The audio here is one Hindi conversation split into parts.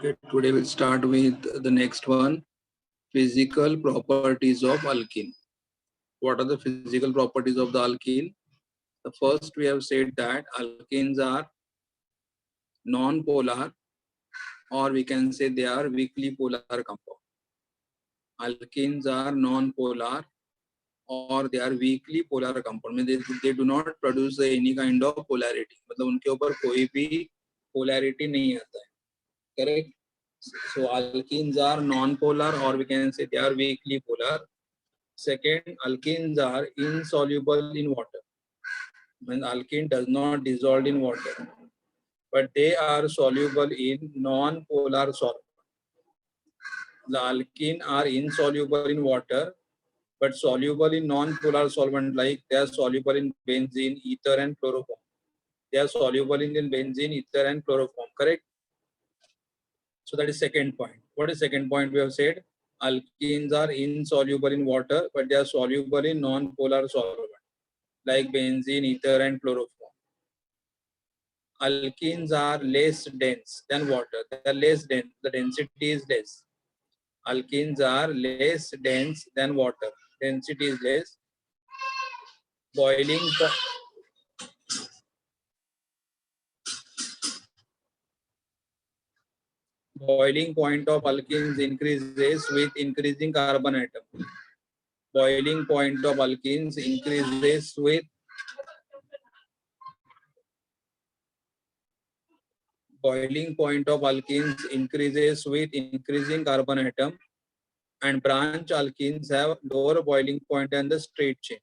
Okay, today we'll start with the next one, physical properties of alkene. What are the physical properties of the alkene? The first we have said that alkenes are non-polar, or we can say they are weakly polar compound. Alkenes are non-polar or they are weakly polar compound. They do not produce any kind of polarity. मतलब उनके ऊपर कोई भी polarity नहीं आता है. Correct? So alkenes are non-polar or we can say they are weakly polar. Second, alkenes are insoluble in water. When alkene does not dissolve in water, but they are soluble in non-polar solvent. The alkene are insoluble in water, but soluble in non-polar solvent like they are soluble in benzene, ether, and chloroform. They are soluble in benzene, ether, and chloroform. Correct? So that is second point. What is second point we have said? Alkenes are insoluble in water, but they are soluble in non-polar solvent like benzene, ether, and chloroform. Alkenes are less dense than water. They are less dense. The density is less. Alkenes are less dense than water. Density is less. Boiling point of alkenes increases with increasing carbon atom. Boiling point of alkenes increases with boiling point of alkenes increases with increasing carbon atom, and branch alkenes have lower boiling point than the straight chain.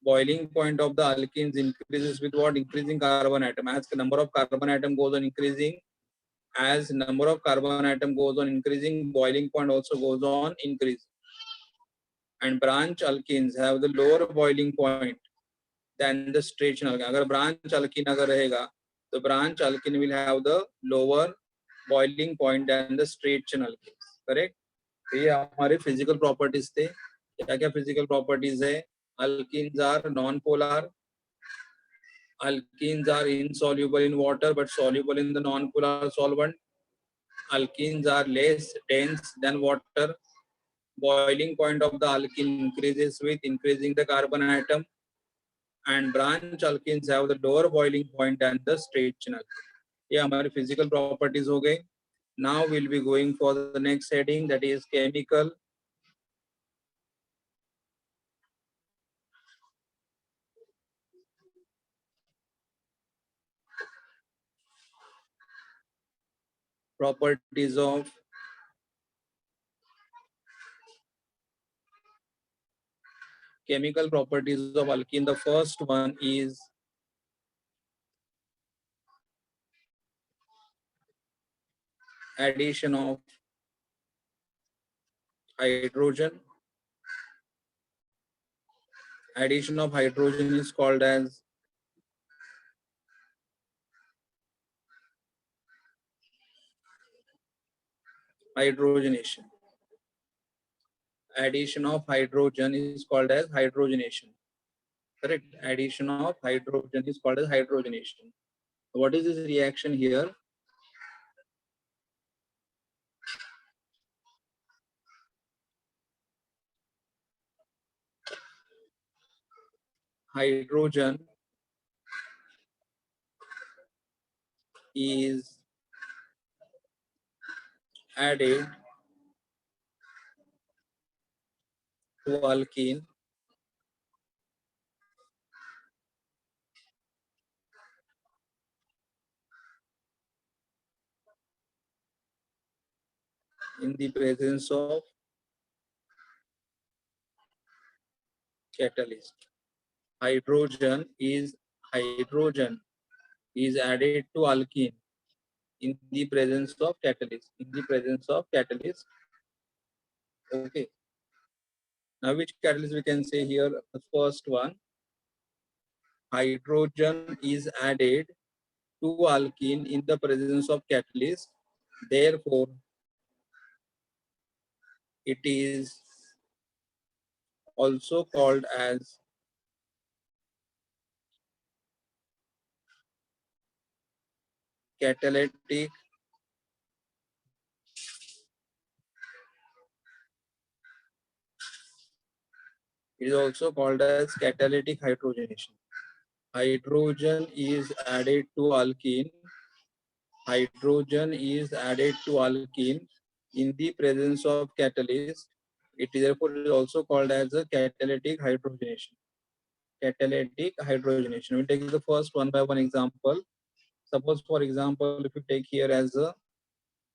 Boiling point of the alkenes increases with what? Increasing carbon atom. As the number of carbon atom goes on increasing, as number of carbon atom goes on increasing, boiling point also goes on increasing. And branch alkenes have the lower boiling point than the straight chain alkene. अगर branch alkene अगर रहेगा, तो branch alkene will have the lower boiling point than the straight chain alkenes. Correct? ये हमारे physical properties थे. क्या-क्या physical properties है? Alkenes are non-polar. Alkenes are insoluble in water but soluble in the non-polar solvent. Alkenes are less dense than water. Boiling point of the alkene increases with increasing the carbon atom. And branch alkenes have the lower boiling point than the straight chain alkene. ये हमारे physical properties हो गए. Now we'll be going for the next heading, that is chemical properties of alkene. The first one is addition of hydrogen. Addition of hydrogen is called as hydrogenation. Addition of hydrogen is called as hydrogenation. Correct? Addition of hydrogen is called as hydrogenation. What is this reaction here? Hydrogen is added to alkene in the presence of catalyst. Hydrogen is added to alkene in the presence of catalyst. In the presence of catalyst. Okay. Now which catalyst we can say here? The first one. Hydrogen is added to alkene in the presence of catalyst. Therefore, it is also called as catalytic It is also called as catalytic hydrogenation. Hydrogen is added to alkene. Hydrogen is added to alkene in the presence of catalyst. It is therefore also called as a catalytic hydrogenation. Catalytic hydrogenation. We'll take the first one by one example. Suppose, for example, if you take here as a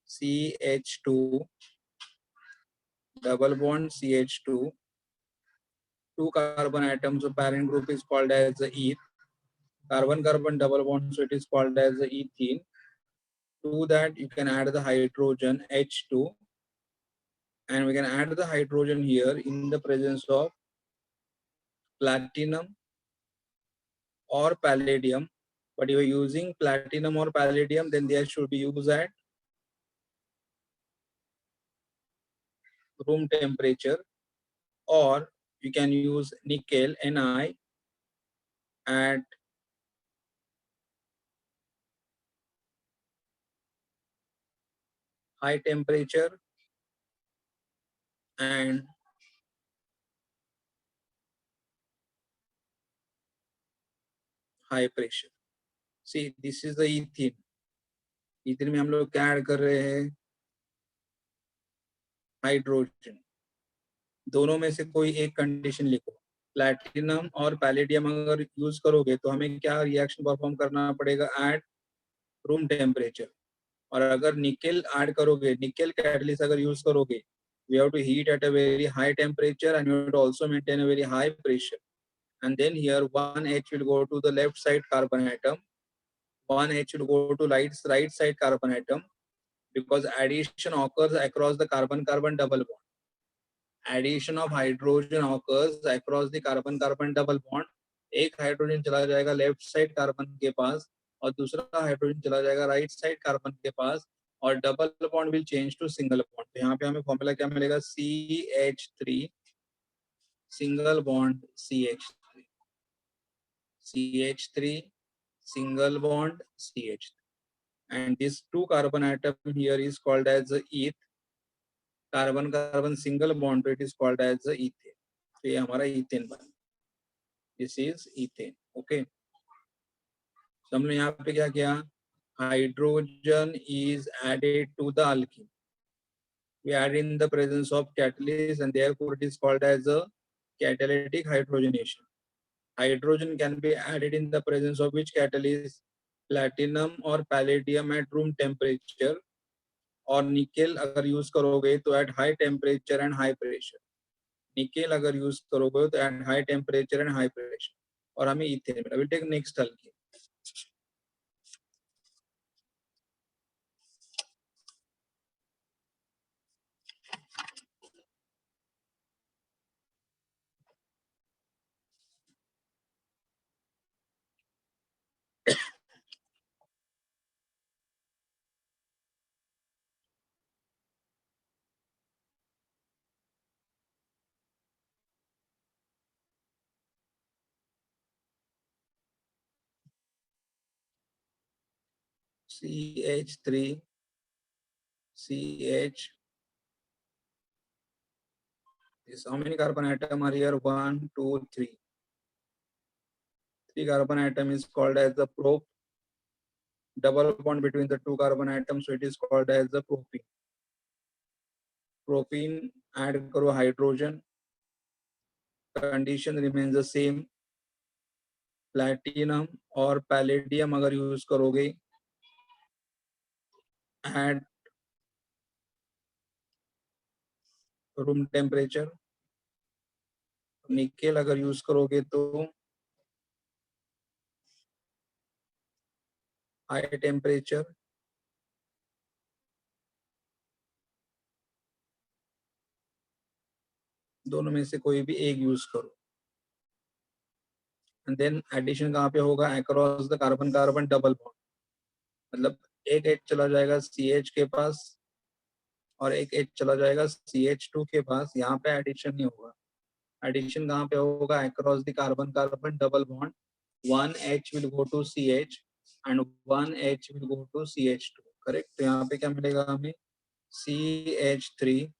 CH2, double bond CH2, two carbon atoms, so parent group is called as the eth. Carbon-carbon double bond, so it is called as the ethene. To that, you can add the hydrogen H2, and we can add the hydrogen here in the presence of platinum or palladium. But if you're using platinum or palladium, then there should be used at room temperature, or you can use nickel Ni at high temperature and high pressure. See, this is the ethene. ethene में हम लोग क्या ऐड कर रहे हैं? हाइड्रोजन. दोनों में से कोई एक कंडीशन लिखो. प्लैटिनम और पैलेडियम अगर यूज करोगे तो हमें क्या रिएक्शन परफॉर्म करना पड़ेगा एट रूम टेम्परेचर. और अगर निकेल ऐड करोगे, निकेल कैटलिस्ट अगर यूज करोगे, we have to heat at a very high temperature and we have to also maintain a very high pressure. And then here 1H will go to the left side carbon atom, 1H will go to right side carbon atom, because addition occurs across the carbon-carbon double bond. Addition of hydrogen occurs across the carbon-carbon double bond. एक हाइड्रोजन चला जाएगा लेफ्ट साइड कार्बन के पास और दूसरा हाइड्रोजन चला जाएगा राइट साइड कार्बन के पास, और double bond will change to single bond. तो यहाँ पे हमें फॉर्मूला क्या मिलेगा? CH3 single bond CH3, CH3 single bond CH3, and this two carbon atom here is called as the eth. Carbon carbon single bond, it is called as the ethane. तो ये हमारा ethane बना. This is ethane. Okay. तो हमने यहाँ पे क्या किया? Hydrogen is added to the alkene. We add in the presence of catalyst, and therefore it is called as a catalytic hydrogenation. Hydrogen can be added in the presence of which catalyst? Platinum or palladium at room temperature, और निकेल अगर यूज करोगे तो at high temperature and high pressure. Nickel अगर यूज करोगे तो at high temperature and high pressure. और हमें इथेन मिला. Will take next alkene. CH3 CH. This how many carbon atom are here? 1 2 3. 3 carbon atom is called as the prop. Double bond between the two carbon atoms, so it is called as the propene. Propene add करो hydrogen, condition remains the same. Platinum और पैलेडियम अगर यूज करोगे एट रूम टेम्परेचर. निकेल अगर यूज करोगे तो हाई टेम्परेचर. दोनों में से कोई भी एक यूज करो. एंड देन एडिशन कहाँ पे होगा? Across the carbon carbon double bond. मतलब एक एच चला जाएगा CH के पास और एक एच चला जाएगा CH2 के पास. यहाँ पे एडिशन नहीं होगा. एडिशन कहाँ पे होगा? Across the carbon carbon double bond. 1H will go to CH and 1H will go to CH2. Correct. तो यहाँ पे क्या मिलेगा हमें? CH3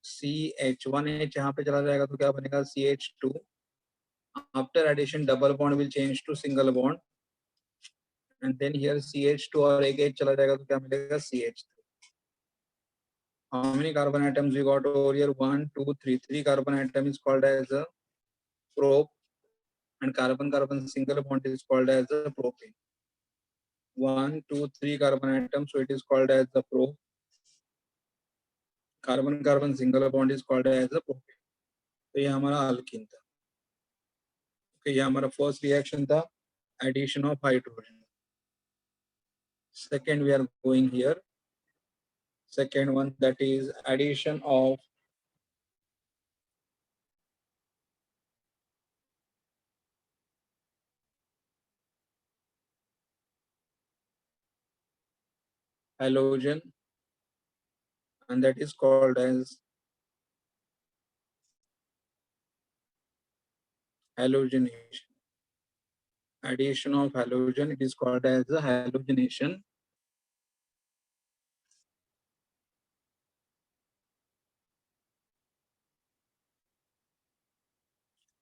CH1H यहाँ पे चला जाएगा तो क्या बनेगा CH2. After addition double bond will change to single bond and then here CH2 और एक H चला जाएगा तो क्या मिलेगा CH3. How many carbon atoms we got over here? 1, 2, 3. 3 carbon atom is called as a prop and carbon single bond is called as a propane. 1, 2, 3 carbon atoms, so it is called as the prop. Carbon single bond is called as a propane. तो ये हमारा alkene था. Okay, ये हमारा first reaction था, addition of hydrogen. Second we are going here. Second one, that is addition of halogen, and that is called as halogenation. Addition of halogen, it is called as a halogenation.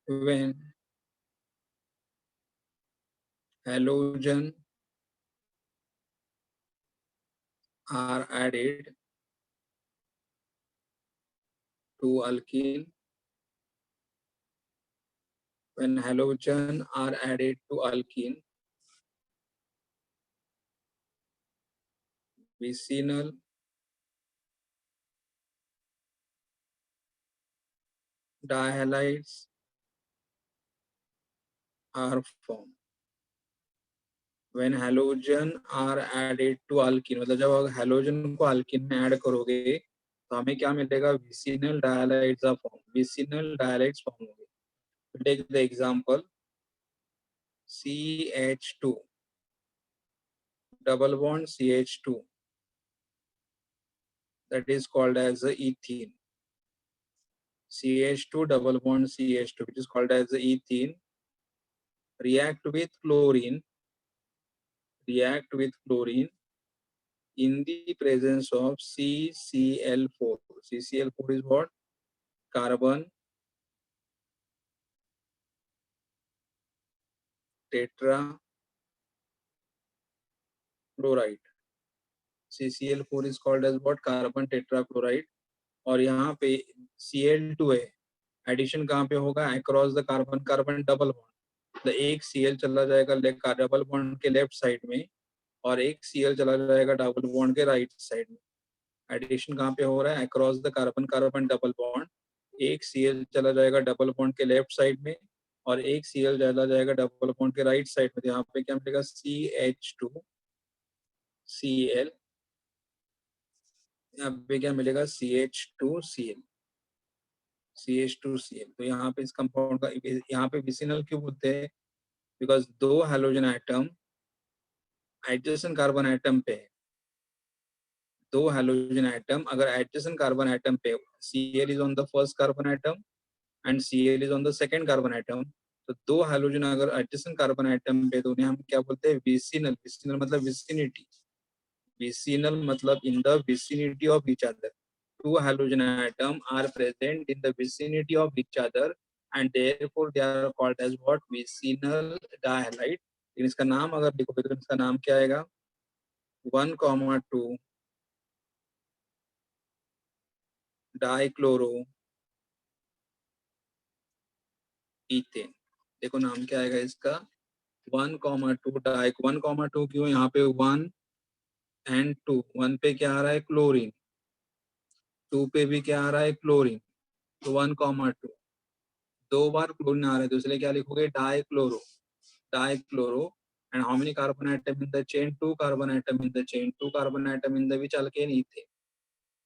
When halogen are added to alkene, when halogen are added to alkene, vicinal dihalides are formed. When halogen are added to alkene, मतलब जब आप halogen को alkene में ऐड करोगे तो हमें क्या मिलेगा? vicinal dihalides are formed. Vicinal dihalides form होंगे. Take the example CH2 double bond CH2, that is called as the ethene. CH2 double bond CH2, which is called as the ethene, react with chlorine in the presence of CCl4. CCl4 is what? Carbon tetrachloride. CCl4 is called as what? Carbon tetrachloride. और यहाँ पे Cl2 है. एडिशन कहाँ पे होगा? Across the carbon carbon double bond. तो एक Cl चला जाएगा डबल बॉन्ड के लेफ्ट साइड में और एक Cl चला जाएगा डबल बॉन्ड के राइट साइड में. एडिशन कहाँ पे हो रहा है? Across the carbon carbon double bond. एक Cl चला जाएगा डबल बॉन्ड के लेफ्ट साइड में और एक Cl चला जाएगा डबल बॉन्ड के राइट साइड में. यहाँ पे क्या मिलेगा? CH2Cl. यहाँ पे क्या मिलेगा? CH2Cl. तो यहाँ पे इस कंपाउंड का यहाँ पे विसिनल क्यों बोलते हैं? बिकॉज दो halogen atom adjacent carbon atom पे, दो हेलोजन एटम अगर एडजेसेंट कार्बन एटम पे, Cl is on the first carbon atom and Cl is on the second carbon atom, तो दो हेलोजन अगर एडजेसेंट कार्बन एटम पे तो उन्हें हम क्या बोलते हैं? विसिनल. विसिनल मतलब विसिनिटी. विसिनल मतलब in the vicinity of each other. Two halogen atom are present in the vicinity of each other and therefore they are called as what? Vicinal dihalide. लेकिन इसका नाम अगर लिखोगे तो इसका नाम क्या आएगा? 1,2 डाइक्लोरो ईथेन. देखो नाम क्या आएगा इसका? 1,2 डाइक. 1,2 क्यों? यहाँ पे 1 and 2. 1 पे क्या आ रहा है? क्लोरीन. 2 पे भी क्या आ रहा है? क्लोरीन. तो 1,2 दो बार क्लोरीन आ रहा है तो इसलिए क्या लिखोगे? Dichloro. And how many carbon atom in the chain? 2 carbon atom in the chain. 2 carbon atom in the which alkane? Ethane.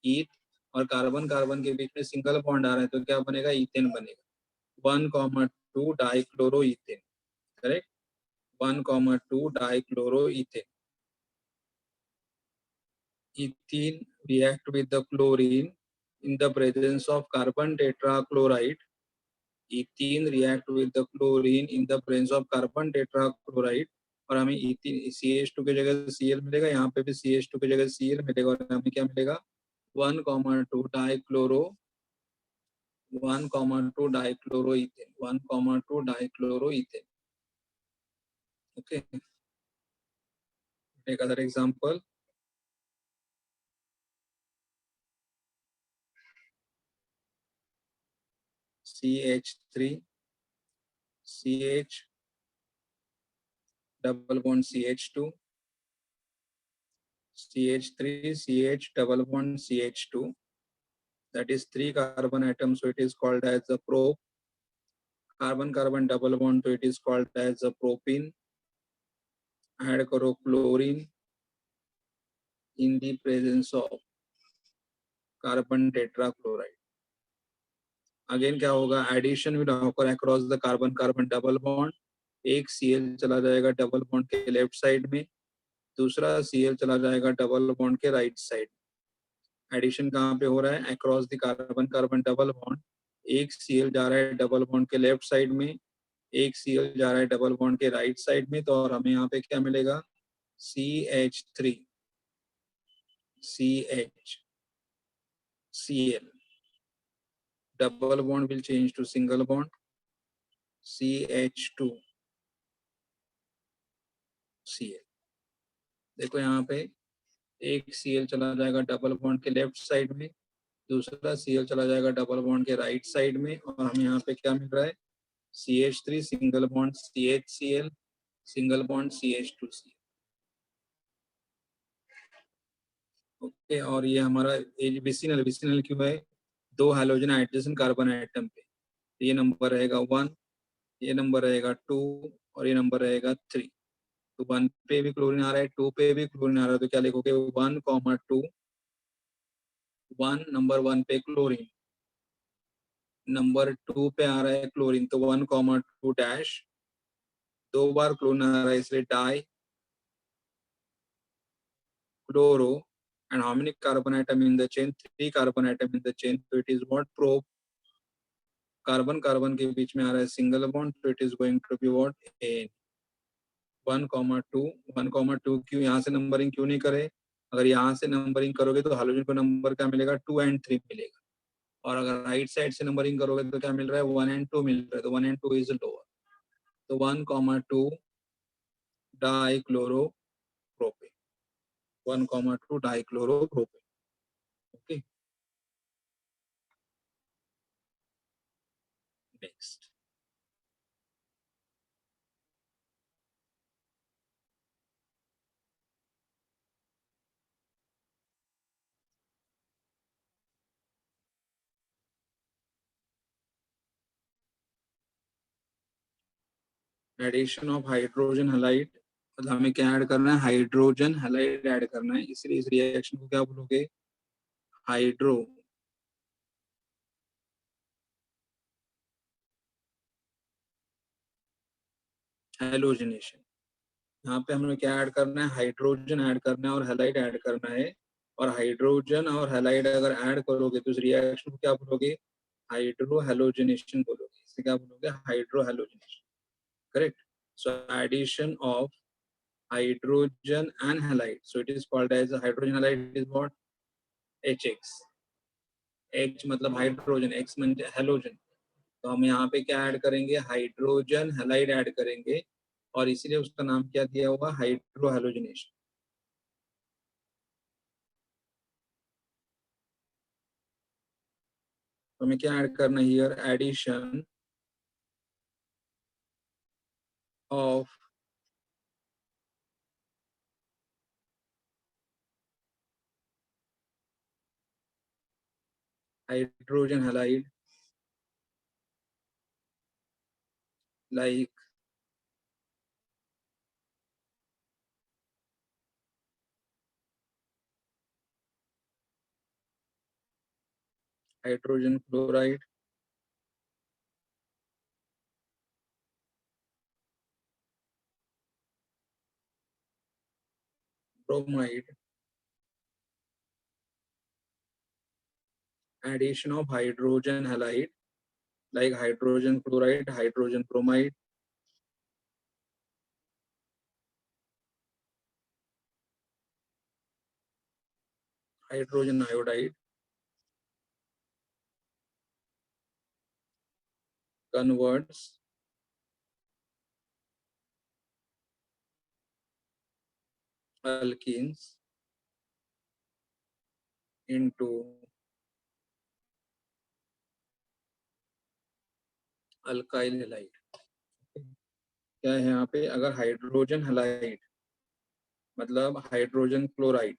ईथ और कार्बन कार्बन के बीच में सिंगल बॉन्ड आ रहा है तो क्या बनेगा? ईथेन बनेगा. 1,2 dichloro ethane. Correct. 1,2 dichloro ethane. Ethene react with the chlorine in the presence of carbon tetrachloride. Ethene react with the chlorine in the presence of carbon tetrachloride. और हमें इथीन CH2 की जगह Cl मिलेगा. यहाँ पे भी CH2 की जगह Cl मिलेगा और हमें क्या मिलेगा? 1,2 dichloro 1,2 dichloroethane, 1,2 dichloroethane. Okay, take other example. CH3, CH, double bond CH2, CH3, CH, double bond CH2. That is 3 carbon atoms, so it is called as a prop. Carbon-carbon double bond, so it is called as a propene. Add करो chlorine in the presence of carbon tetrachloride. Again क्या होगा? Addition will occur across the carbon-carbon double bond. एक Cl चला जाएगा डबल बॉन्ड के लेफ्ट साइड में, दूसरा Cl चला जाएगा डबल बॉन्ड के राइट साइड. एडिशन कहाँ पे हो रहा है? Across the carbon carbon double bond. एक Cl जा रहा है डबल बॉन्ड के लेफ्ट साइड में, एक Cl जा रहा है डबल बॉन्ड के राइट साइड में. तो और हमें यहाँ पे क्या मिलेगा? CH3, CH, Cl. Double bond will change to single bond. CH2, Cl. देखो यहाँ पे एक Cl चला जाएगा डबल बॉन्ड के लेफ्ट साइड में, दूसरा Cl चला जाएगा डबल बॉन्ड के राइट साइड में. और हमें यहाँ पे क्या मिल रहा है? CH3 single bond CHCl, single bond CH2Cl. Okay, और ये हमारा विसिनल. विसिनल क्यों है? दो हैलोजन हाइड्रोजन कार्बन एटम पे. ये नंबर रहेगा 1, ये नंबर रहेगा 2 और ये नंबर रहेगा 3. तो 1 पे भी क्लोरीन आ रहा है, 2 पे भी क्लोरीन आ रहा है, तो क्या लिखोगे? 1,2. 1 नंबर 1 पे क्लोरीन, नंबर 2 पे आ रहा है क्लोरीन, तो 1,2 डैश. दो बार क्लोरीन आ रहा है इसलिए die chloro. And how many carbon atom in the chain? 3 carbon atom in the chain. So it is what? Prop. Carbon carbon के बीच में आ रहा है सिंगल बॉन्ड, तो it is going to be what? एन. 1,2. 1,2 क्यों? यहाँ से नंबरिंग क्यों नहीं करे? अगर यहाँ से नंबरिंग करोगे तो हाइड्रोजन को नंबर क्या मिलेगा? 2 एंड 3 मिलेगा. और अगर राइट साइड से नंबरिंग करोगे तो क्या मिल रहा है? 1 एंड 2 मिल रहा है. तो 1 एंड 2 इज लोअर. तो 1,2 dichloropropane. 1,2 dichloropropane. Okay, next. Addition of hydrogen halide. मतलब हमें क्या ऐड करना है? हाइड्रोजन हैलाइड ऐड करना है. इसलिए इस रिएक्शन को क्या बोलोगे? Hydro halogenation. यहाँ पे हमें क्या ऐड करना है? हाइड्रोजन ऐड करना है और हैलाइड ऐड करना है. और हाइड्रोजन और हैलाइड अगर ऐड करोगे तो इस रिएक्शन को क्या बोलोगे? हाइड्रो हैलोजिनेशन बोलोगे. इसे क्या बोलोगे? Hydrohalogenation. Correct. So addition of hydrogen and halide, so it is called as a hydrogen halide is what? HX. H मतलब हाइड्रोजन, X मतलब हेलोजन. तो हम यहाँ पे क्या ऐड करेंगे? हाइड्रोजन हैलाइड ऐड करेंगे और इसीलिए उसका नाम क्या दिया हुआ? Hydrohalogenation. तो हमें क्या ऐड करना है? Here addition of hydrogen halide like hydrogen chloride, bromide. Addition of hydrogen halide like hydrogen chloride, hydrogen bromide, hydrogen iodide, converts alkenes into alkyl halide. क्या है यहाँ पे, अगर हाइड्रोजन हैलाइड मतलब हाइड्रोजन क्लोराइड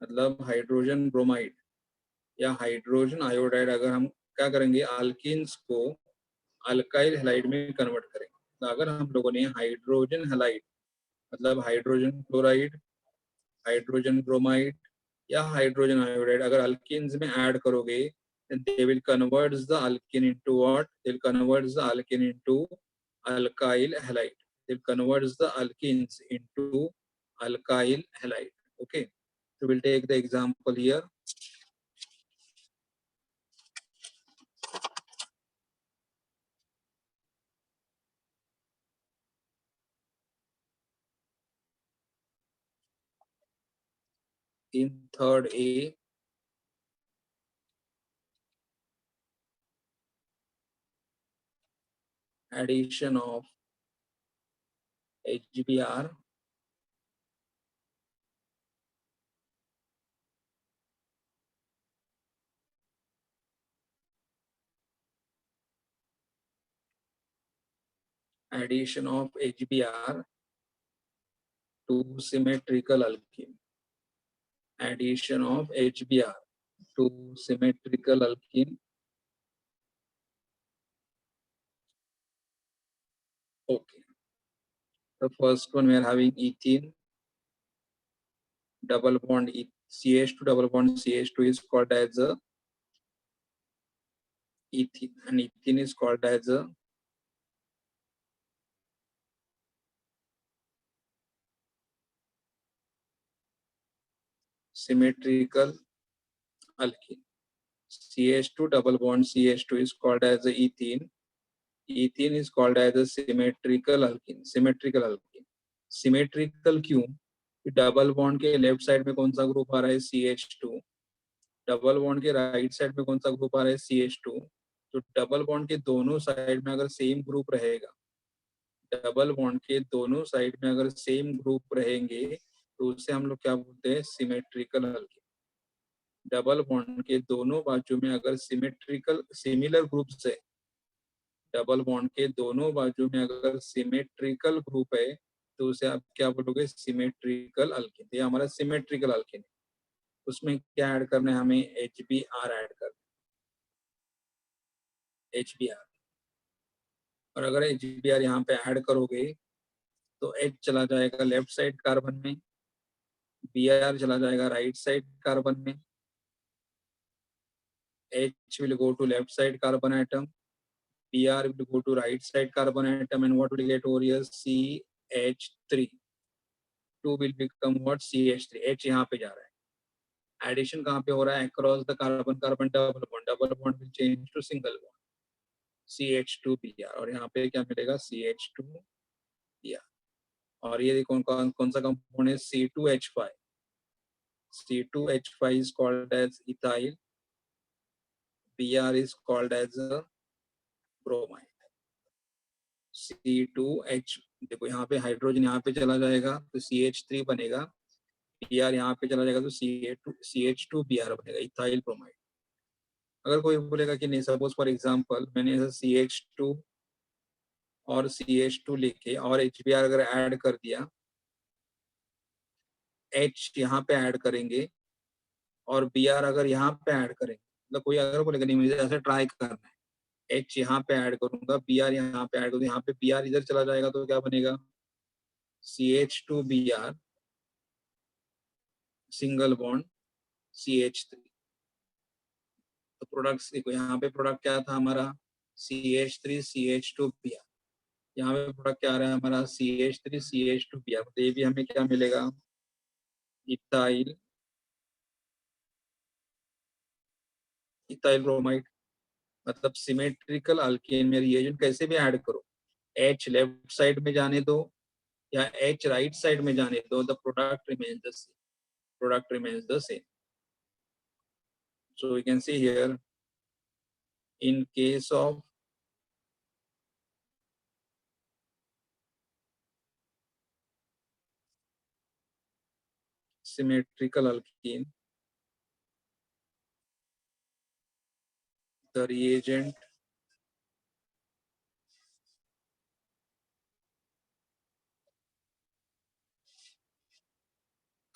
मतलब हाइड्रोजन ब्रोमाइड या हाइड्रोजन आयोडाइड, अगर हम क्या करेंगे अल्कीन्स को अल्काइल हैलाइड में कन्वर्ट करेंगे। तो अगर हम लोगों ने हाइड्रोजन हैलाइड मतलब हाइड्रोजन क्लोराइड, हाइड्रोजन ब्रोमाइड या हाइड्रोजन आयोडाइड अगर अल्कीन्स में ऐड करोगे, then they will convert the alkene into what? They'll convert the alkene into alkyl halide. They'll convert the alkenes into alkyl halide. Okay, so we'll take the example here. In third A, addition of HBr addition of HBr to symmetrical alkene. Addition of HBr to symmetrical alkene. Okay, the first one we are having ethene, double bond CH2, double bond CH2 is called as a ethene, and ethene is called as a symmetrical alkene. CH2 double bond CH2 is called as a ethene. Ethene is called as a symmetrical alkene. Symmetrical alkene. Symmetrical क्यों? डबल बॉन्ड के लेफ्ट साइड में कौन सा ग्रुप आ रहा है CH2, डबल बॉन्ड के राइट साइड में कौन सा ग्रुप आ रहा है CH2। तो डबल बॉन्ड के दोनों साइड में अगर सेम ग्रुप रहेगा, डबल बॉन्ड के दोनों साइड में अगर सेम ग्रुप रहेंगे तो उससे हम लोग क्या बोलते हैं, सिमेट्रिकल अल्कीन। डबल बॉन्ड के दोनों बाजू में अगर सिमेट्रिकल सिमिलर ग्रुप है, डबल बॉन्ड के दोनों बाजू में अगर सिमेट्रिकल ग्रुप है तो उसे आप क्या बोलोगे, सिमेट्रिकल अल्कीन। ये हमारा सिमेट्रिकल अल्कीन है। उसमें क्या ऐड करना है हमें, HBr ऐड करना है, HBr। और अगर HBr यहाँ पे ऐड करोगे तो H चला जाएगा लेफ्ट साइड कार्बन में, Br चला जाएगा राइट साइड कार्बन में, H will go to left side carbon atom, Br will go to right side carbon atom, and what will get over here, CH3, 2 will become what, CH3। H यहाँ पे जा रहा है, एडिशन कहाँ पे हो रहा है, across the carbon carbon double bond will change to single bond CH2Br, और यहाँ पे क्या मिलेगा, CH2Br। और ये कौन कौन सा कंपाउंड है, C2H5। C2H5 is called as ethyl, Br is called as a bromide। C2H, देखो यहाँ पे हाइड्रोजन यहाँ पे चला जाएगा तो CH3 बनेगा, Br यहाँ पे चला जाएगा तो CH2Br बनेगा, इथाइल ब्रोमाइड। अगर कोई बोलेगा कि नहीं, सपोज फॉर एग्जांपल मैंने ऐसा CH2 और CH2 लेके और HBr अगर ऐड कर दिया, H यहाँ पे ऐड करेंगे और Br अगर यहाँ पे ऐड करेंगे, मतलब कोई अगर बोलेगा नहीं मुझे ऐसे ट्राई करना है, H यहाँ पे ऐड करूंगा, Br यहाँ पे ऐड करूंगा, यहाँ पे Br इधर चला जाएगा तो क्या बनेगा, CH2Br सिंगल बॉन्ड CH3। तो प्रोडक्ट्स देखो, यहाँ पे प्रोडक्ट क्या था हमारा, CH3 CH2Br। यहाँ पे प्रोडक्ट क्या आ रहा है हमारा, CH3 CH2Br। तो ये भी हमें क्या मिलेगा, इथाइल इथाइल ब्रोमाइड। मतलब सिमेट्रिकल अल्केन में रिएजेंट कैसे भी ऐड करो, H लेफ्ट साइड में जाने दो या H राइट साइड में जाने दो, the product remains the same, product remains the same. So we can see here, in case of symmetrical alkene, the reagent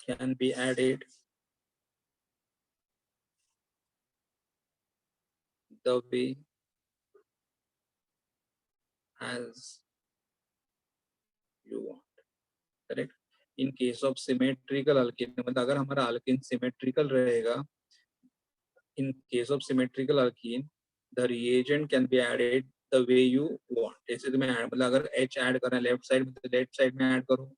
can be added the way as you want. Correct. In case of symmetrical alkene, मतलब अगर हमारा alkene symmetrical रहेगा, in case of symmetrical alkene, the reagent can be added the way you want. जैसे तुम्हें मतलब अगर H ऐड करना है लेफ्ट साइड में तो लेफ्ट साइड में ऐड करो,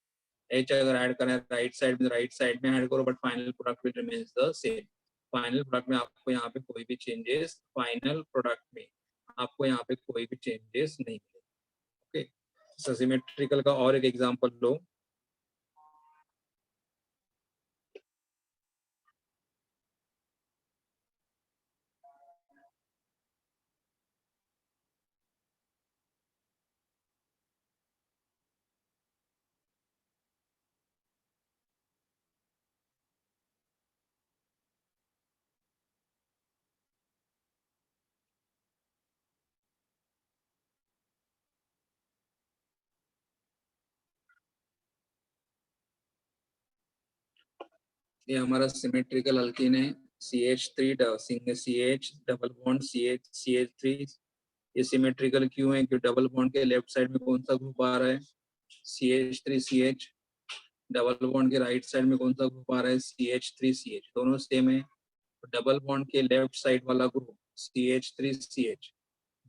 H अगर ऐड करना है राइट साइड में राइट साइड में ऐड करो, but final product will remains the same. Final product में आपको यहाँ पे कोई भी चेंजेस, फाइनल प्रोडक्ट में आपको यहाँ पे कोई भी चेंजेस नहीं मिलेगा. ओके, सिमेट्रिकल का और एक एग्जांपल लो. ये हमारा सिमेट्रिकल अल्कीन है, CH3 single CH double bond CH3. ये सिमेट्रिकल क्यों है? क्योंकि डबल बॉन्ड के लेफ्ट साइड में कौन सा ग्रुप आ रहा है? CH3CH. डबल बॉन्ड के राइट साइड में कौन सा ग्रुप आ रहा है? CH3CH. दोनों सेम है. डबल बॉन्ड के लेफ्ट साइड वाला ग्रुप CH3CH,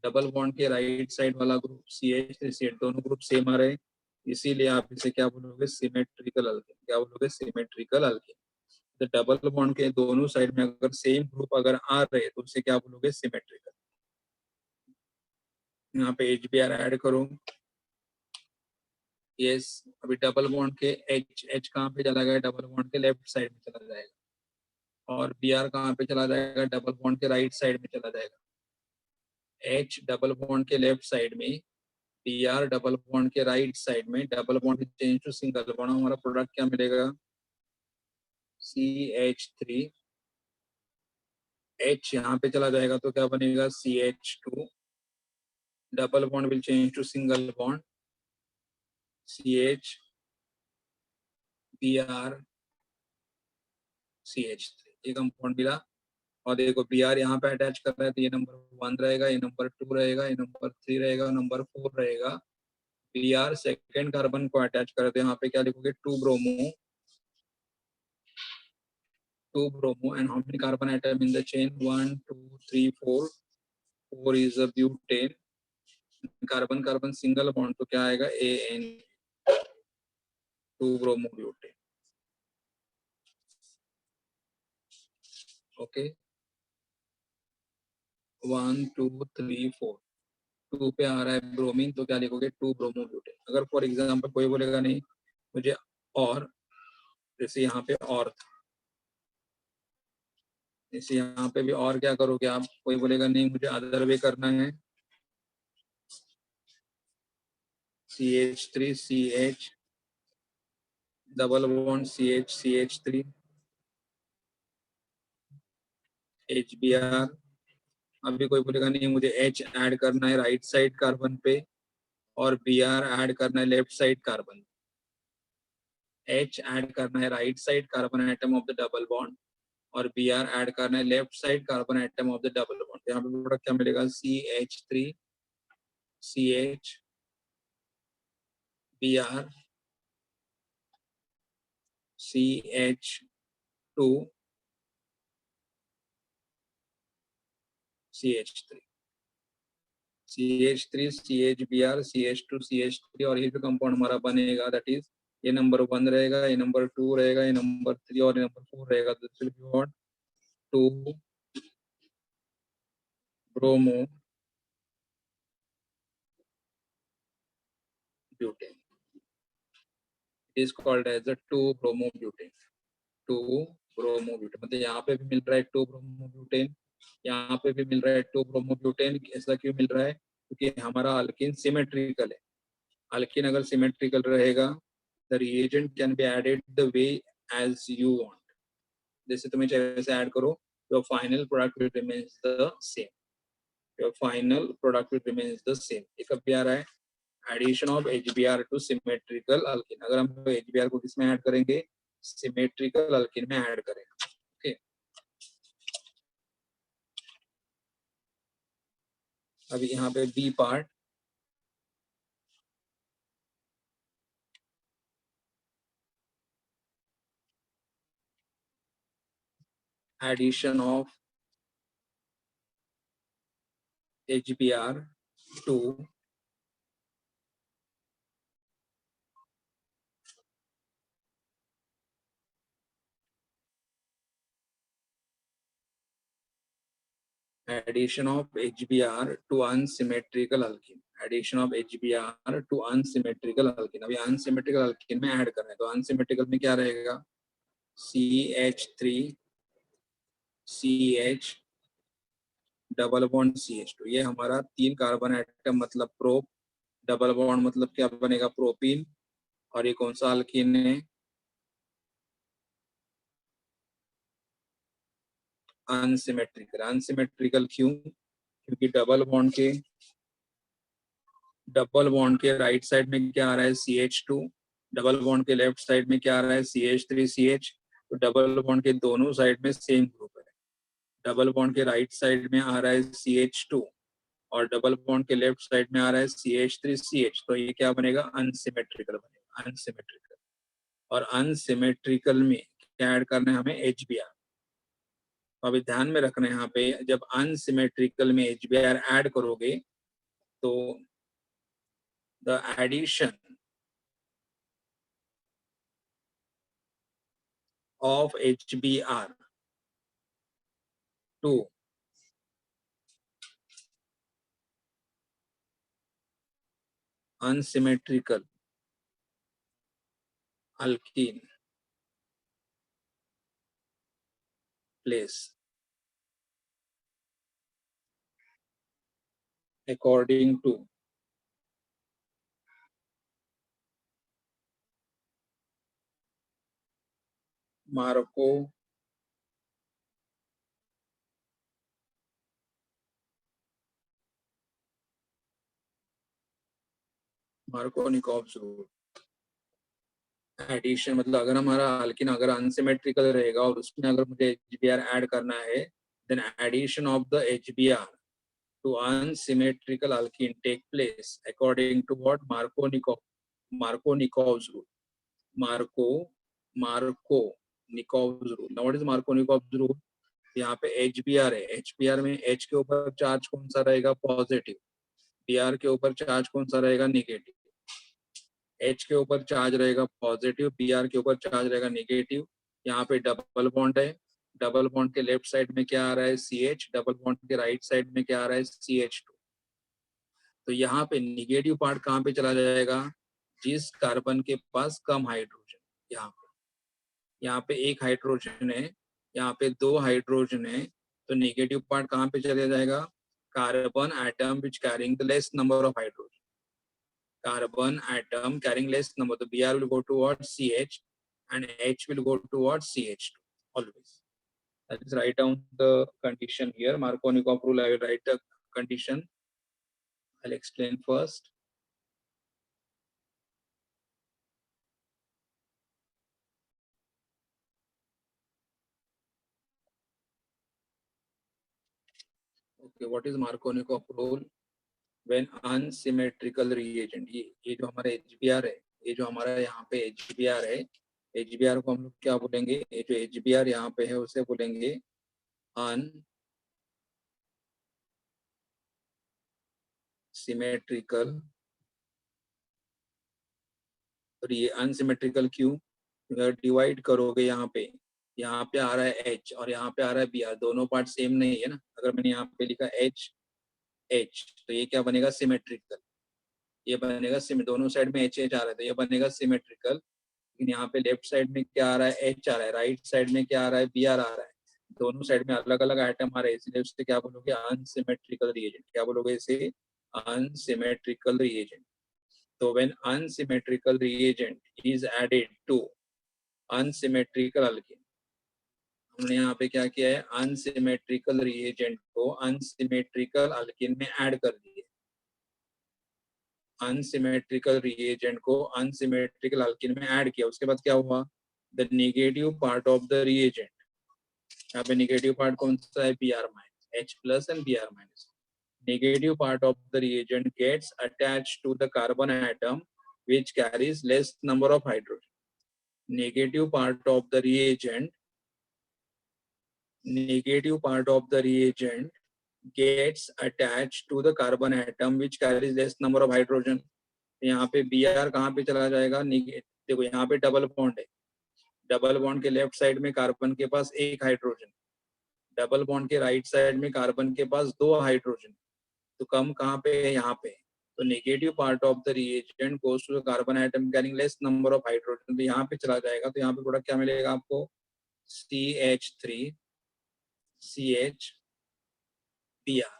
डबल बॉन्ड के राइट साइड वाला ग्रुप CH3CH, दोनों ग्रुप सेम आ रहे हैं. इसीलिए आप इसे क्या बोलोगे? Symmetrical alkyne. क्या बोलोगे? Symmetrical alkyne. तो डबल बॉन्ड के दोनों साइड में अगर सेम ग्रुप अगर आ रहे तो उसे क्या बोलोगे? सिमेट्रिकल. यहाँ पे HBr ऐड करो. यस, अभी डबल बॉन्ड के H कहाँ पे चला गया? डबल बॉन्ड के लेफ्ट साइड में चला जाएगा. और Br कहाँ पे चला जाएगा? डबल बॉन्ड के राइट साइड में चला जाएगा. H डबल बॉन्ड के लेफ्ट साइड में, Br डबल बॉन्ड के राइट साइड में, double bond change to single bond, हमारा प्रोडक्ट क्या मिलेगा? CH3. H यहाँ पे चला जाएगा तो क्या बनेगा? CH2. Double bond will change to single bond, CH Br CH3. ये कंपाउंड मिला. और देखो Br यहाँ पे अटैच कर रहा है तो ये नंबर 1 रहेगा, ये नंबर 2 रहेगा, ये नंबर 3 रहेगा, नंबर 4 रहेगा. Br सेकेंड कार्बन को अटैच कर रहे, यहाँ पे क्या लिखोगे? 2 bromo. 2 bromo. And how many carbon atom in the chain? 1 2 3 4. 4 is a butane. Carbon carbon single bond तो क्या आएगा? AN. 2 bromo butane. ओके, 1 2 3 4. 2 पे आ रहा है ब्रोमीन तो क्या लिखोगे? 2 ब्रोमो ब्यूटेन. अगर फॉर एग्जांपल कोई बोलेगा नहीं मुझे और, जैसे यहाँ पे और था, जैसे यहाँ पे भी और, क्या करोगे आप? कोई बोलेगा नहीं मुझे अदर वे करना है. CH3CH double bond CH3 HBr. अभी कोई बोलेगा नहीं मुझे H ऐड करना है राइट साइड कार्बन पे और Br ऐड करना है left side carbon. H add करना है right side carbon atom of the double bond और Br ऐड करना है left side carbon atom of the double bond. यहाँ पे प्रोडक्ट क्या मिलेगा? CH3CH Br CH2 CH3. CH3 CHBr CH2 CH3. और ये जो कंपाउंड हमारा बनेगा दैट इज ये नंबर 1 रहेगा, ये नंबर 2 रहेगा, ये नंबर 3 और ये नंबर 4 रहेगा. This will be what? 2 bromo butane. It is called as a 2 bromo butane. 2 bromo butane. मतलब यहाँ पे भी मिल रहा है 2 ब्रोमो ब्यूटेन, यहाँ पे भी मिल रहा है 2 ब्रोमो ब्यूटेन. ऐसा क्यों मिल रहा है? क्योंकि हमारा अल्किन सिमेट्रिकल है. अल्किन अगर सिमेट्रिकल रहेगा, the reagent can be added the way as you want. जैसे तुम्हें चाहिए वैसे ऐड करो, your final product will remains the same. Your final product will remains the same. एक अब भी आ रहा है addition of HBr to symmetrical alkene. अगर हम HBr को किसमें ऐड करेंगे, सिमेट्रिकल अल्किन में ऐड करेंगे. ओके, अभी यहाँ पे B part, addition of HBr to addition of HBr to unsymmetrical alkene. Addition of HBr to unsymmetrical alkene. अभी unsymmetrical alkene में ऐड करना है, तो unsymmetrical में क्या रहेगा, CH3 CH double bond CH2. ये हमारा 3 कार्बन एटम मतलब प्रोप, डबल बॉन्ड मतलब क्या बनेगा, प्रोपीन. और ये कौन सा अल्कीन है, अनसिमेट्रिकल. अनसिमेट्रिकल क्यों, क्योंकि डबल बॉन्ड के राइट साइड में क्या आ रहा है, CH2. डबल बॉन्ड के लेफ्ट साइड में क्या आ रहा है, CH3 CH. तो डबल बॉन्ड के दोनों साइड में सेम ग्रुप है. डबल बॉन्ड के राइट साइड में आ रहा है CH2 और डबल बॉन्ड के लेफ्ट साइड में आ रहा है CH3 CH. तो ये क्या बनेगा, अनसिमेट्रिकल बनेगा, अनसिमेट्रिकल. और अनसिमेट्रिकल में क्या ऐड करना है हमें, HBr. तो अभी ध्यान में रखना है यहाँ पे, जब अनसिमेट्रिकल में HBr ऐड करोगे तो the addition of HBr to unsymmetrical alkene place according to Markov Markovnikov's rule. Addition मतलब अगर हमारा अल्किन अगर अनसिमेट्रिकल रहेगा और उसमें अगर मुझे HBr ऐड करना है, then addition of the HBr to unsymmetrical alkene take place according to what, Markovnikov's rule. Markovnikov's rule. Now what is Markovnikov's rule? यहाँ पे HBr है, HBr में H के ऊपर चार्ज कौन सा रहेगा, पॉजिटिव. Br के ऊपर चार्ज कौन सा रहेगा, नेगेटिव. H के ऊपर चार्ज रहेगा पॉजिटिव, Br के ऊपर चार्ज रहेगा नेगेटिव. यहाँ पे डबल बॉन्ड है, डबल बॉन्ड के लेफ्ट साइड में क्या आ रहा है, CH. डबल बॉन्ड के राइट साइड में क्या आ रहा है, CH2. तो यहाँ पे निगेटिव पार्ट कहाँ पे चला जाएगा, जिस कार्बन के पास कम हाइड्रोजन. यहाँ पे एक हाइड्रोजन है, यहाँ पे 2 हाइड्रोजन है, तो निगेटिव पार्ट कहाँ पे चले जाएगा, carbon atom which carrying the less number of hydrogen. Carbon atom carrying less number, the Br will go towards CH and H will go towards CH2 always. That is, write down the condition here. Markovnikov rule, I will write the condition. I'll explain first. Okay, what is Markovnikov rule? When unsymmetrical reagent, ये जो हमारा HBr है, ये जो हमारा यहाँ पे HBr है, HBr को हम लोग क्या बोलेंगे, ये जो HBr यहाँ पे है उसे बोलेंगे unsymmetrical. और ये अनसिमेट्रिकल क्यों, अगर डिवाइड करोगे यहाँ पे आ रहा है H और यहाँ पे आ रहा है Br, दोनों पार्ट सेम नहीं है ना. अगर मैंने यहाँ पे लिखा H तो ये क्या बनेगा, सिमेट्रिकल. ये बनेगा दोनों साइड में H आ रहा है तो ये बनेगा सिमेट्रिकल. लेकिन यहाँ पे लेफ्ट साइड में क्या आ रहा है, H आ रहा है, राइट साइड में क्या आ रहा है, Br आ रहा है. दोनों साइड में अलग अलग आइटम आ रहे हैं, इसलिए उससे क्या बोलोगे, अनसिमेट्रिकल रिएजेंट. क्या बोलोगे इसे, unsymmetrical reagent. So when unsymmetrical reagent is added to unsymmetrical alkyne. हमने यहाँ पे क्या किया है, अनसिमेट्रिकल रिएजेंट को अनसिमेट्रिकल अल्कीन में ऐड कर दिए। अनसिमेट्रिकल रिएजेंट को अनसिमेट्रिकल अल्कीन में ऐड किया, उसके बाद क्या हुआ, the negative part of the reagent, यहाँ पे नेगेटिव पार्ट कौन सा है, Br minus, H plus and Br minus. Negative part of the reagent gets attached to the carbon atom which carries less number of hydrogen. Negative part of the reagent, negative part of the reagent gets attached to the carbon atom which carries less number of hydrogen. यहाँ पे Br कहाँ पे चला जाएगा, देखो यहाँ पे डबल बॉन्ड है, डबल बॉन्ड के लेफ्ट साइड में कार्बन के पास एक हाइड्रोजन, डबल बॉन्ड के राइट साइड में कार्बन के पास दो हाइड्रोजन, तो कम कहाँ पे है, यहाँ पे। तो negative part of the reagent goes to the carbon atom carrying less number of hydrogen, तो यहाँ पे चला जाएगा, तो यहाँ पे प्रोडक्ट क्या मिलेगा आपको, CH3 CH Br।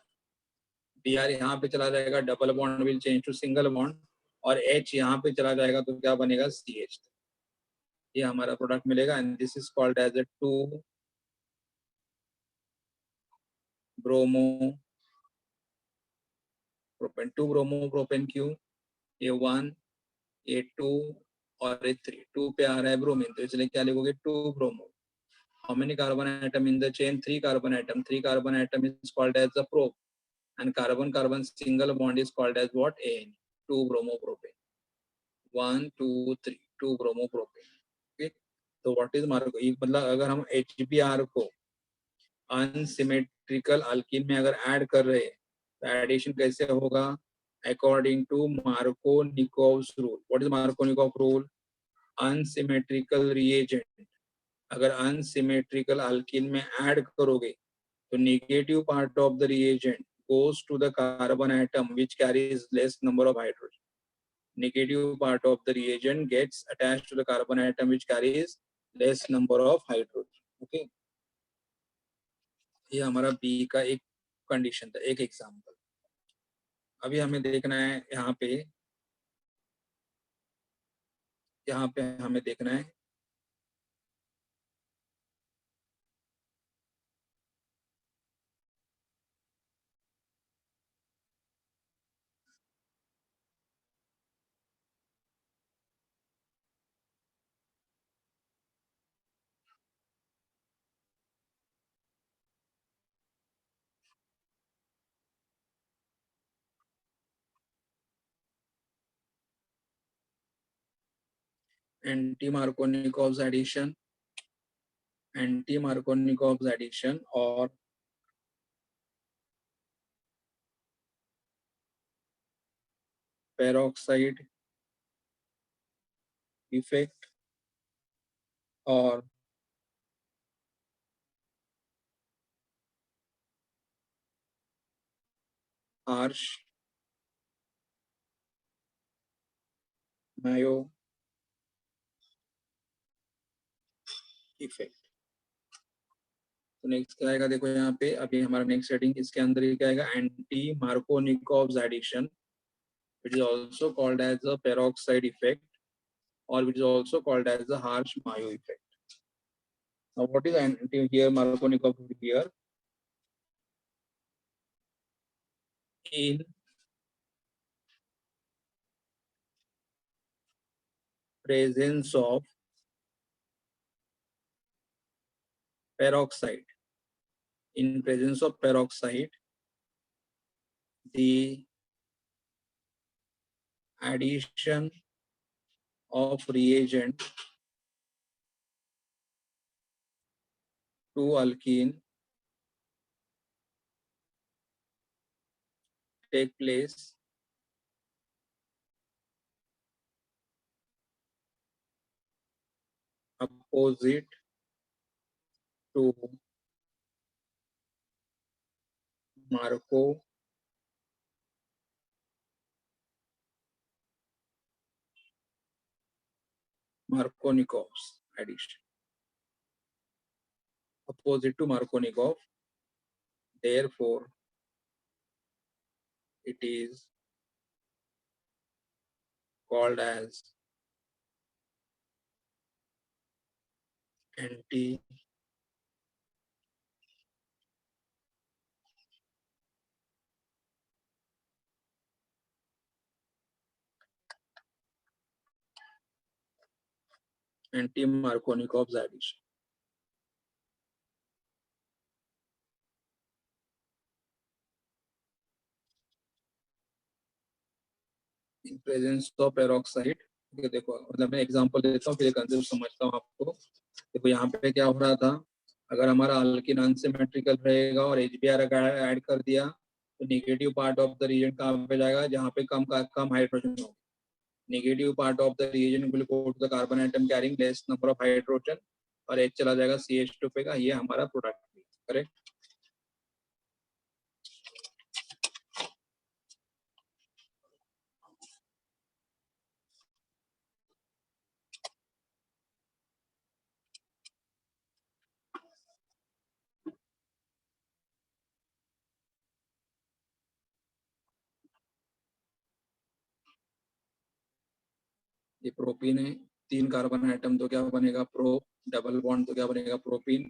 Br यहाँ पे चला जाएगा, double bond will change to single bond, और H यहाँ पे चला जाएगा, तो क्या बनेगा, CH। ये हमारा प्रोडक्ट मिलेगा, and this is called as a 2 bromo propane, 2 bromo propane क्यों, ये 1 ये 2 और ये 3, 2 पे आ रहा है ब्रोमीन, तो इसलिए क्या लिखोगे, 2 bromo. How many carbon atom in the chain, 3 carbon atom, 3 carbon atom is called as the probe, and carbon carbon single bond is called as what, AN, 2 bromopropane, 1 2 3, 2 bromopropane। okay, तो what is मार्को, मतलब अगर हम HBr को अनसिमेट्रिकल अल्कीन में अगर ऐड कर रहे हैं, तो एडिशन कैसे होगा, according to Markovnikov's rule. What is Markovnikov rule, unsymmetrical reagent अगर अनसिमेट्रिकल अल्कीन में ऐड करोगे, तो negative part of the reagent goes to the carbon atom which carries less number of hydrogen. Negative part of the reagent gets attached to the carbon atom which carries less number of hydrogen. Okay, ये हमारा बी का एक कंडीशन था, एक एग्जांपल। अभी हमें देखना है यहाँ पे हमें देखना है एंटी मार्कोनिकोव्स एडिशन और पेरोक्साइड इफेक्ट और हार्श मायो इफेक्ट। तो नेक्स्ट क्या आएगा, देखो यहाँ पे अभी हमारा नेक्स्ट हेडिंग इसके अंदर ही क्या आएगा, anti Markovnikov's addition which is also called as a peroxide effect or which is also called as the harsh Mayo effect. Now what is anti here Markovnikov here, in presence of peroxide, in presence of peroxide, the addition of reagent to alkene take place opposite to Markovnikov's addition, opposite to Markovnikov, therefore it is called as anti Markovnikov's addition. In presence of peroxide, देखो मतलब मैं एग्जांपल देता हूँ फिर कंसेप्ट समझता हूँ आपको। देखो यहाँ पे क्या हो रहा था, अगर हमारा अल्किन अनसिमेट्रिकल रहेगा और HBr ऐड कर दिया तो negative part of the reagent कहाँ पे जाएगा, जहाँ पे कम हाइड्रोजन हो। Negative part of the reagent will go to the carbon atom carrying less number of hydrogen और H चला जाएगा CH2 पे का। ये हमारा प्रोडक्ट है, करेक्ट। ये प्रोपीन है, 3 कार्बन एटम तो क्या बनेगा, प्रो, डबल बॉन्ड तो क्या बनेगा, propene.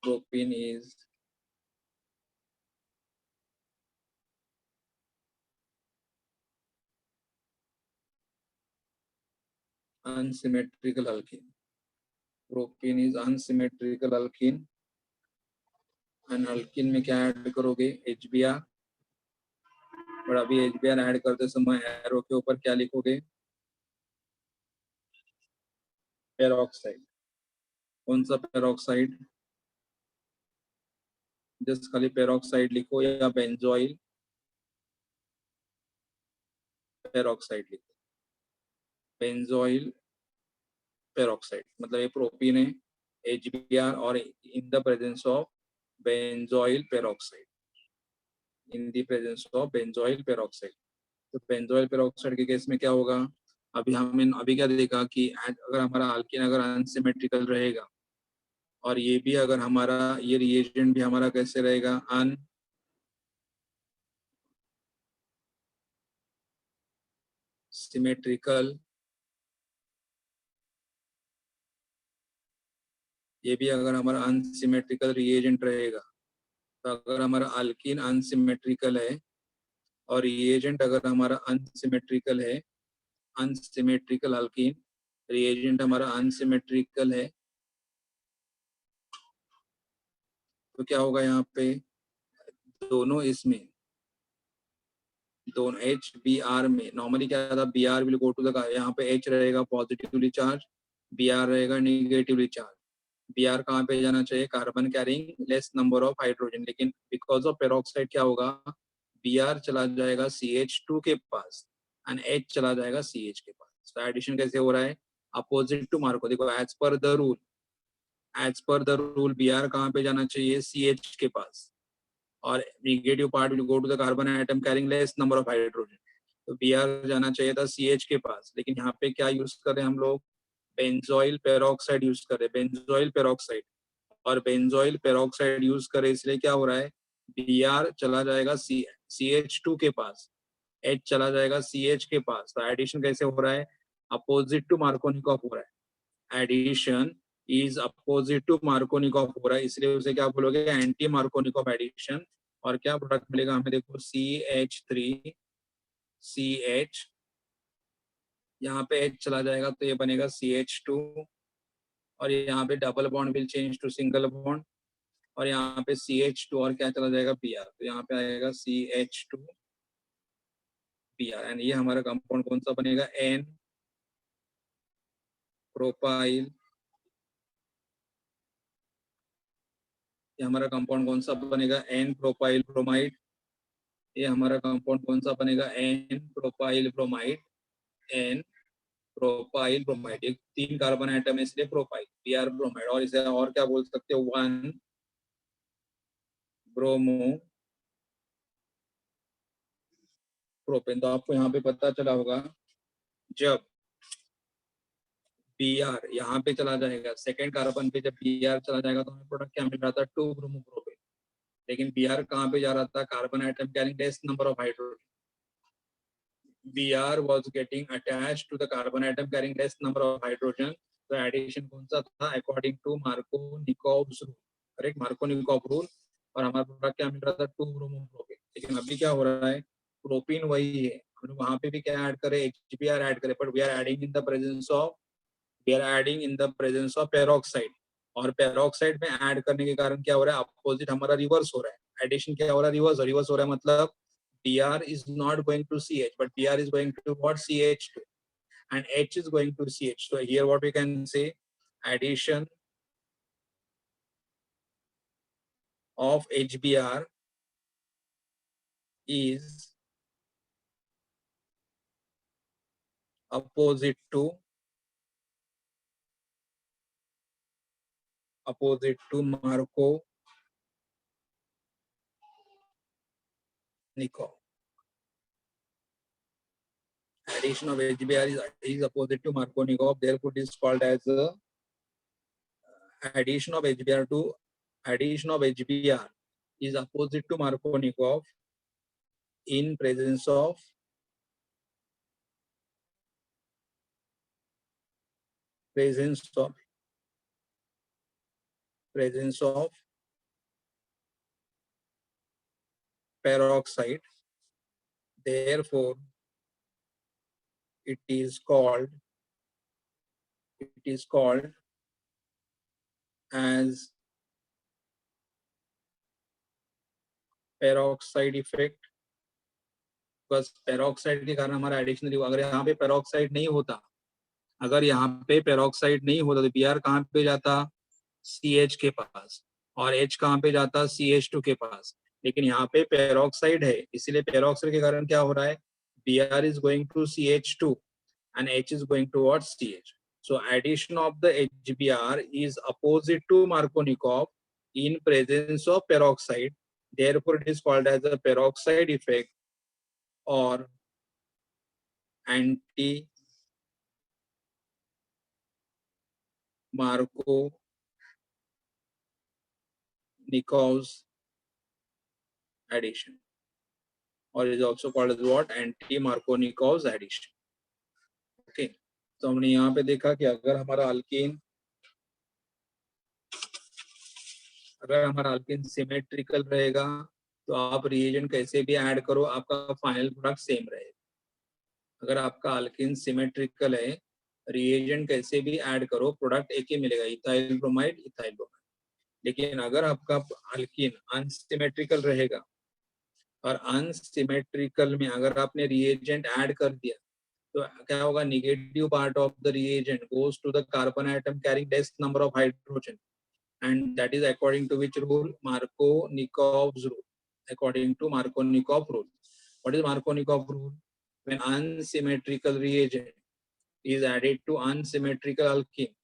Propene is unsymmetrical alkene. Propene is unsymmetrical alkyne. And alkyne में क्या ऐड करोगे, HBr। और अभी HBr ऐड करते समय एरो के ऊपर क्या लिखोगे, पेरोक्साइड। कौन सा पेरोक्साइड, जस्ट खाली पेरोक्साइड लिखो या बेंजोइल पेरोक्साइड लिखो। बेंजोइल पेरोक्साइड मतलब ये प्रोपीन है, HBr और इन the presence of benzoyl peroxide, in the presence of benzoyl peroxide. तो बेंजोइल पेरोक्साइड के केस में क्या होगा, अभी क्या देखा कि अगर हमारा अल्कीन अगर अनसिमेट्रिकल रहेगा और ये भी अगर हमारा ये रिएजेंट भी हमारा कैसे रहेगा, अनसिमेट्रिकल, ये भी अगर हमारा अनसिमेट्रिकल रिएजेंट रहेगा, तो अगर हमारा अल्कीन अनसिमेट्रिकल है और रिएजेंट अगर हमारा अनसिमेट्रिकल है, अनसिमेट्रिकल अल्कीन, रिएजेंट हमारा अनसिमेट्रिकल है, तो क्या होगा यहाँ पे, दोनों इसमें दोनों HBr में नॉर्मली क्या था, Br will go to the, यहाँ पे H रहेगा पॉजिटिवली चार्ज, Br रहेगा निगेटिवली चार्ज। Br कहाँ पे जाना चाहिए, carbon carrying less number of hydrogen, लेकिन बिकॉज ऑफ पेरोक्साइड क्या होगा, Br चला जाएगा CH2 के पास एंड H चला जाएगा CH के पास। तो एडिशन कैसे हो रहा है, अपोजिट टू मार्को। देखो as per the rule, as per the rule Br कहाँ पे जाना चाहिए, CH के पास, और negative part will go to the carbon atom carrying less number of hydrogen. तो Br जाना चाहिए था CH के पास, लेकिन यहाँ पे क्या यूज कर रहे हैं हम लोग, बेंजोइल पेरोक्साइड यूज कर रहे हैं, बेंजोइल पेरोक्साइड। और बेंजोइल पेरोक्साइड यूज करे इसलिए क्या हो रहा है, Br चला जाएगा CH2 के पास, H चला जाएगा CH के पास। तो एडिशन कैसे हो रहा है, अपोजिट टू मार्कोनिकॉफ हो रहा है। Addition is opposite to Markovnikov हो रहा है, इसलिए उसे क्या बोलोगे, एंटी मार्कोनिकॉफ एडिशन। और क्या प्रोडक्ट मिलेगा हमें, देखो CH3 CH, यहाँ पे H चला जाएगा तो ये बनेगा CH2, और यहाँ पे double bond will change to single bond, और यहाँ पे CH2 और क्या चला जाएगा, Br। तो यहाँ पे आएगा CH2 Br एंड ये हमारा कंपाउंड कौन सा बनेगा, N प्रोपाइल। ये हमारा कंपाउंड कौन सा बनेगा, N प्रोपाइल ब्रोमाइड। ये हमारा कंपाउंड कौन सा बनेगा, N propyl bromide, N propyl bromide. एक 3 कार्बन आइटम है इसलिए प्रोपाइल, Br ब्रोमाइड। और इसे और क्या बोल सकते हो, 1 ब्रोमो प्रोपेन। तो आपको यहाँ पे पता चला होगा, जब Br यहाँ पे चला जाएगा सेकेंड कार्बन पे, जब Br चला जाएगा तो हमें प्रोडक्ट क्या मिल रहा था, 2 ब्रोमो प्रोपेन। लेकिन Br कहाँ पे जा रहा था, carbon atom carrying less number of hydrogen. Br was getting attached to the carbon atom carrying less number of hydrogen, तो एडिशन कौन सा था? According to Markovnikov's rule, correct, Markovnikov rule. और हमारा प्रोडक्ट क्या मिल रहा था? 2-ब्रोमोप्रोपिन। लेकिन अभी क्या हो रहा है? प्रोपिन वही है, हम लोग वहां पे भी क्या ऐड करें? HBr ऐड करें, but we are adding in the presence of peroxide. और पेरोक्साइड में ऐड करने के कारण क्या हो रहा है? अपोजिट हमारा रिवर्स हो रहा है। एडिशन क्या हो रहा है? रिवर्स हो रहा है, मतलब Br is not going to CH, but Br is going to what? CH2, and H is going to CH. So here what we can say, addition of HBr is opposite to Markovnikov. Addition of HBr is opposite to Markovnikov. Therefore, it is called as addition of HBr is opposite to Markovnikov in presence of peroxide. Therefore, it is called as peroxide effect, बस पेरोक्साइड के कारण हमारा एडिशन। अगर यहाँ पे पेरोक्साइड नहीं होता, तो Br कहाँ पे जाता? CH के पास, और H कहाँ पे जाता? CH2 के पास। लेकिन यहाँ पे पेरोक्साइड है, इसीलिए पेरोक्साइड के कारण क्या हो रहा है? Br is going to CH2 and H is going towards CH. So addition of the HBr is opposite to Markovnikov in presence of peroxide. Therefore, it is called as a peroxide effect or anti-Markovnikov's addition, or is also called as what? Anti-Markovnikov's addition. Okay. तो हमने यहाँ पे देखा कि अगर हमारा अल्कीन सिमेट्रिकल रहेगा तो आप रिएजेंट कैसे भी ऐड करो, आपका फाइनल प्रोडक्ट सेम रहेगा। अगर आपका अल्कीन सिमेट्रिकल है, रिएजेंट कैसे भी ऐड करो, प्रोडक्ट एक ही मिलेगा, इथाइल ब्रोमाइड। लेकिन अगर आपका अल्कीन अनसिमेट्रिकल रहेगा, और अनसिमेट्रिकल में अगर आपने रिएजेंट ऐड कर दिया तो क्या होगा? Negative part of the reagent goes to the carbon atom carrying less number of hydrogen, and that is according to which rule? Markovnikov's rule. According to Markovnikov rule. What is Markovnikov rule? When unsymmetrical reagent is added to unsymmetrical alkene,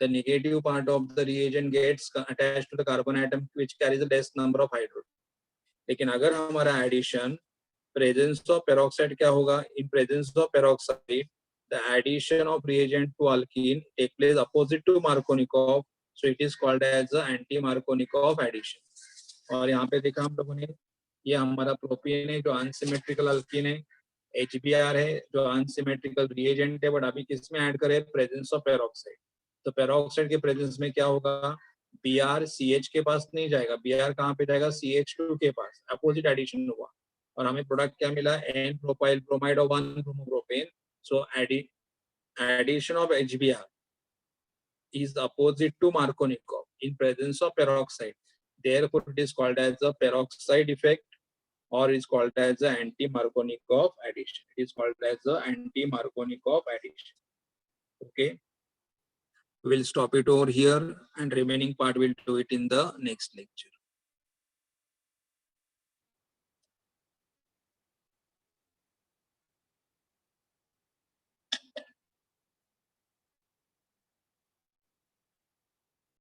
the negative part of the reagent gets attached to the carbon atom which carries a less number of hydrogen. लेकिन अगर हमारा एडिशन प्रेजेंस ऑफ पेरोक्साइड क्या होगा? In presence of peroxide the addition of reagent to alkene take place opposite to Markovnikov, so it is called as the anti-Markovnikov addition. और यहाँ पे देखा हम लोगों ने, ये हमारा प्रोपीन है जो अनसिमेट्रिकल अल्कीन है, HBr है जो अनसिमेट्रिकल रिएजेंट है, बट अभी किस में ऐड करें? Presence of peroxide. तो पेरोक्साइड के प्रेजेंस में क्या होगा? Br CH के पास नहीं जाएगा, Br कहाँ पे जाएगा? CH2 के पास। अपोजिट एडिशन हुआ और हमें प्रोडक्ट क्या मिला? N प्रोपाइल ब्रोमाइड और 1 bromopropane. So addition of HBr is opposite to Markovnikov in presence of peroxide. Therefore, it is called as the peroxide effect, or is called as the anti-Markovnikov addition. It is called as the anti-Markovnikov addition. Okay. We'll stop it over here, and remaining part we'll do it in the next lecture.